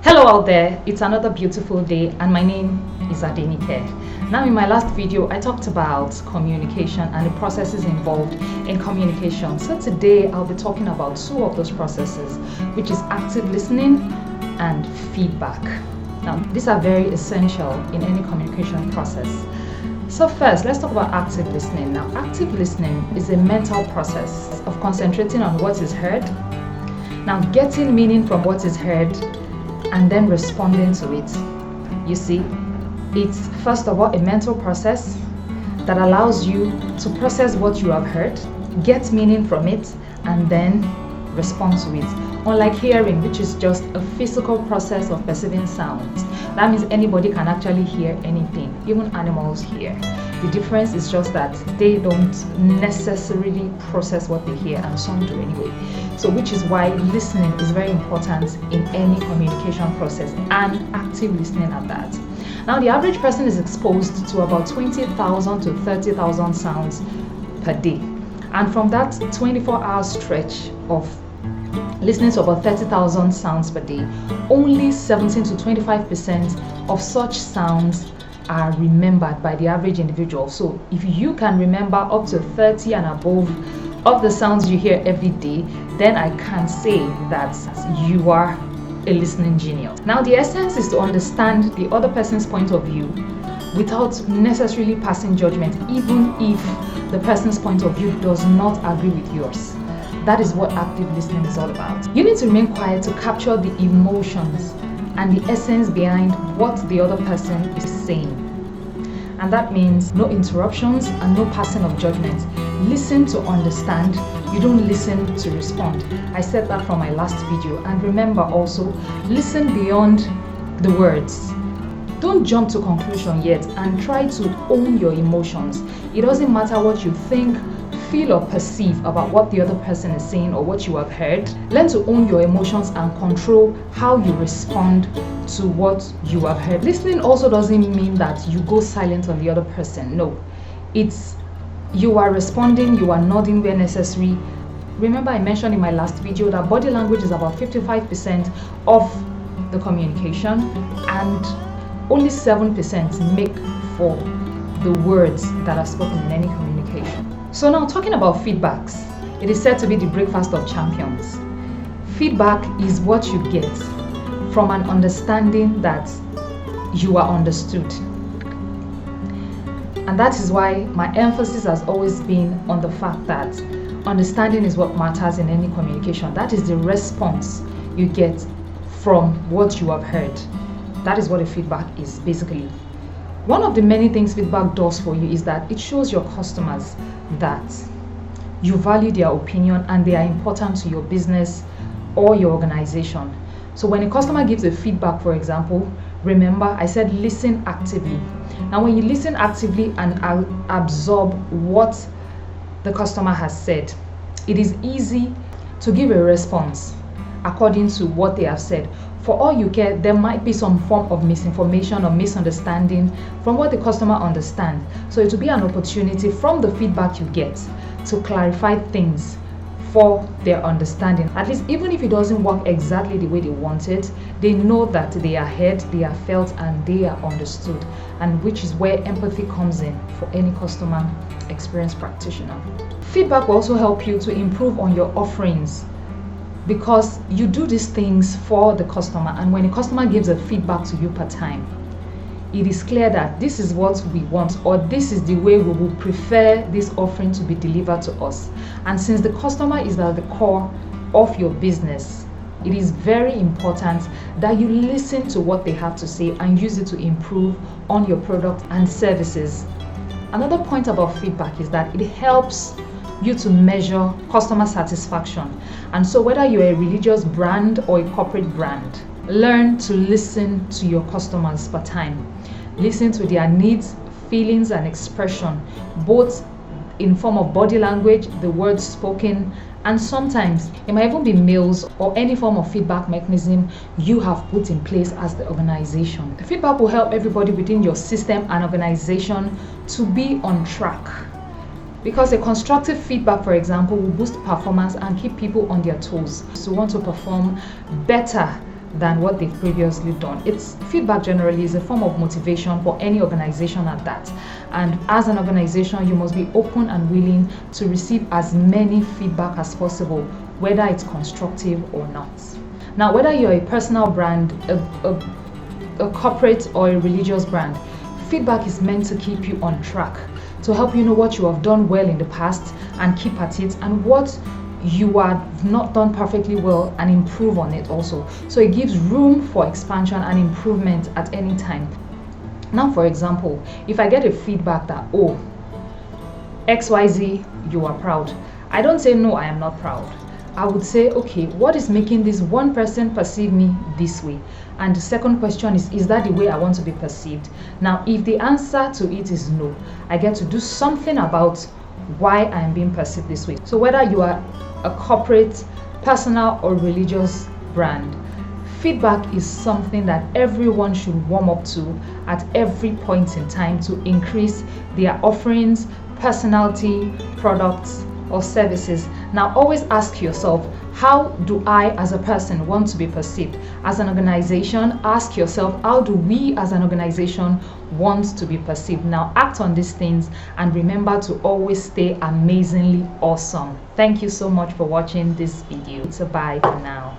Hello out there, it's another beautiful day and my name is Adenike. Now in my last video I talked about communication and the processes involved in communication. So today I'll be talking about two of those processes, which is active listening and feedback. Now these are very essential in any communication process. So first, let's talk about active listening. Now active listening is a mental process of concentrating on what is heard, now getting meaning from what is heard, and then responding to it. You see, it's first of all a mental process that allows you to process what you have heard, get meaning from it, and then respond to it. Unlike hearing, which is just a physical process of perceiving sounds. That means anybody can actually hear anything, even animals hear. The difference is just that they don't necessarily process what they hear, and some do anyway. So which is why listening is very important in any communication process, and active listening at that. Now the average person is exposed to about 20,000 to 30,000 sounds per day. And from that 24-hour stretch of listening to about 30,000 sounds per day, only 17 to 25% of such sounds are remembered by the average individual. So if you can remember up to 30 and above of the sounds you hear every day, then I can say that you are a listening genius. Now the essence is to understand the other person's point of view without necessarily passing judgment, even if the person's point of view does not agree with yours. That is what active listening is all about. You need to remain quiet to capture the emotions and the essence behind what the other person is saying. And that means no interruptions and no passing of judgment. Listen to understand. You don't listen to respond. I said that from my last video. And remember also, listen beyond the words. Don't jump to conclusion yet and try to own your emotions. It doesn't matter what you think, feel or perceive about what the other person is saying or what you have heard. Learn to own your emotions and control how you respond to what you have heard. Listening also doesn't mean that you go silent on the other person. No, it's you are responding, you are nodding where necessary. Remember I mentioned in my last video that body language is about 55% of the communication and only 7% make for the words that are spoken in any communication. So now talking about feedbacks, it is said to be the breakfast of champions. Feedback is what you get from an understanding that you are understood. And that is why my emphasis has always been on the fact that understanding is what matters in any communication. That is the response you get from what you have heard. That is what a feedback is basically. One of the many things feedback does for you is that it shows your customers that you value their opinion and they are important to your business or your organization. So when a customer gives a feedback, for example, remember I said listen actively. Now when you listen actively and absorb what the customer has said, it is easy to give a response according to what they have said. For all you care, there might be some form of misinformation or misunderstanding from what the customer understands. So it will be an opportunity from the feedback you get to clarify things for their understanding. At least even if it doesn't work exactly the way they want it, they know that they are heard, they are felt, and they are understood. And which is where empathy comes in for any customer experience practitioner. Feedback will also help you to improve on your offerings, because you do these things for the customer, and when a customer gives a feedback to you per time, it is clear that this is what we want, or this is the way we would prefer this offering to be delivered to us. And since the customer is at the core of your business, it is very important that you listen to what they have to say and use it to improve on your product and services. Another point about feedback is that it helps you to measure customer satisfaction. And so whether you're a religious brand or a corporate brand, learn to listen to your customers per time. Listen to their needs, feelings, and expression, both in form of body language, the words spoken, and sometimes it might even be mails or any form of feedback mechanism you have put in place as the organization. The feedback will help everybody within your system and organization to be on track. Because a constructive feedback, for example, will boost performance and keep people on their toes. So you want to perform better than what they've previously done. It's feedback generally is a form of motivation for any organization at that. And as an organization, you must be open and willing to receive as many feedback as possible, whether it's constructive or not. Now, whether you're a personal brand, a corporate or a religious brand, feedback is meant to keep you on track, to help you know what you have done well in the past and keep at it, and what you have not done perfectly well and improve on it also. So it gives room for expansion and improvement at any time. Now, for example, if I get a feedback that, oh, XYZ, you are proud, I don't say, no, I am not proud. I would say, okay, what is making this one person perceive me this way? And the second question is that the way I want to be perceived? Now, if the answer to it is no, I get to do something about why I am being perceived this way. So whether you are a corporate, personal, or religious brand, feedback is something that everyone should warm up to at every point in time to increase their offerings, personality, products, or services. Now, always ask yourself, how do I as a person want to be perceived? As an organization, ask yourself, how do we as an organization want to be perceived? Now, act on these things and remember to always stay amazingly awesome. Thank you so much for watching this video. It's a bye for now.